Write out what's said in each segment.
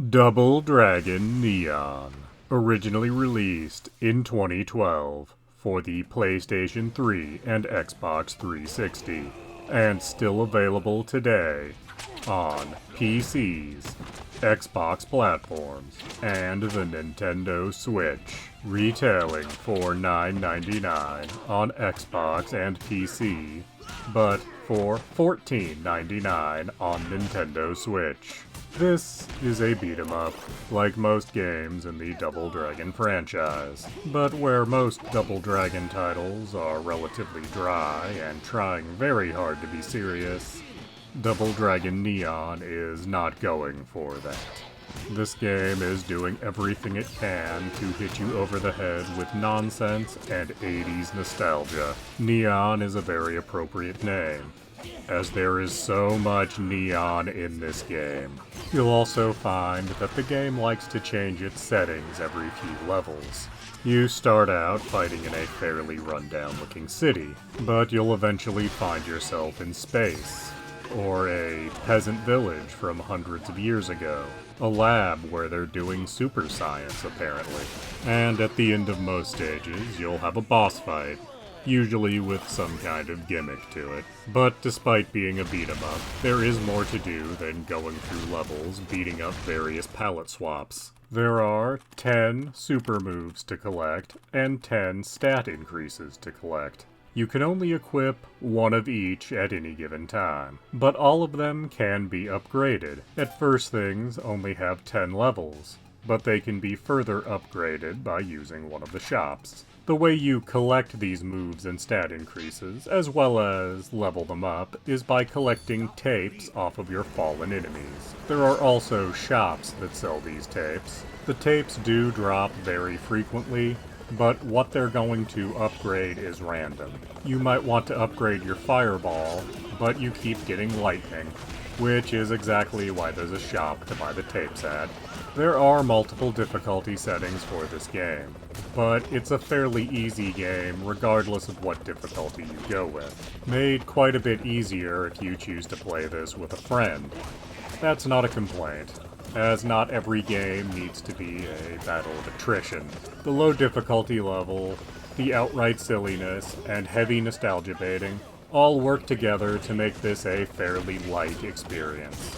Double Dragon Neon, originally released in 2012 for the PlayStation 3 and Xbox 360, and still available today on PCs, Xbox platforms, and the Nintendo Switch, retailing for $9.99 on Xbox and PC, but for $14.99 on Nintendo Switch. This is a beat-em-up, like most games in the Double Dragon franchise, but where most Double Dragon titles are relatively dry and trying very hard to be serious, Double Dragon Neon is not going for that. This game is doing everything it can to hit you over the head with nonsense and 80s nostalgia. Neon is a very appropriate name, as there is so much neon in this game. You'll also find that the game likes to change its settings every few levels. You start out fighting in a fairly run-down looking city, but you'll eventually find yourself in space, or a peasant village from hundreds of years ago, a lab where they're doing super science apparently. And at the end of most stages, you'll have a boss fight, usually with some kind of gimmick to it. But despite being a beat-em-up, there is more to do than going through levels beating up various palette swaps. There are 10 super moves to collect, and 10 stat increases to collect. You can only equip one of each at any given time, but all of them can be upgraded. At first, things only have 10 levels, but they can be further upgraded by using one of the shops. The way you collect these moves and stat increases, as well as level them up, is by collecting tapes off of your fallen enemies. There are also shops that sell these tapes. The tapes do drop very frequently, but what they're going to upgrade is random. You might want to upgrade your fireball, but you keep getting lightning, which is exactly why there's a shop to buy the tapes at. There are multiple difficulty settings for this game, but it's a fairly easy game regardless of what difficulty you go with. Made quite a bit easier if you choose to play this with a friend. That's not a complaint, as not every game needs to be a battle of attrition. The low difficulty level, the outright silliness, and heavy nostalgia baiting all work together to make this a fairly light experience.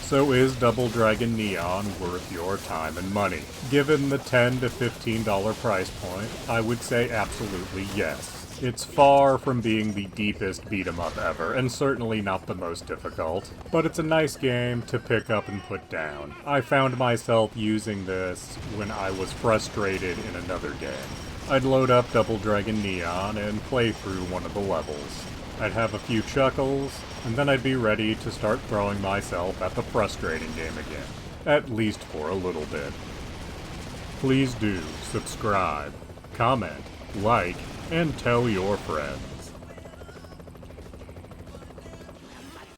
So is Double Dragon Neon worth your time and money? Given the $10 to $15 price point, I would say absolutely yes. It's far from being the deepest beat-em-up ever, and certainly not the most difficult, but it's a nice game to pick up and put down. I found myself using this when I was frustrated in another game. I'd load up Double Dragon Neon and play through one of the levels. I'd have a few chuckles, and then I'd be ready to start throwing myself at the frustrating game again, at least for a little bit. Please do subscribe, comment, like, and tell your friends.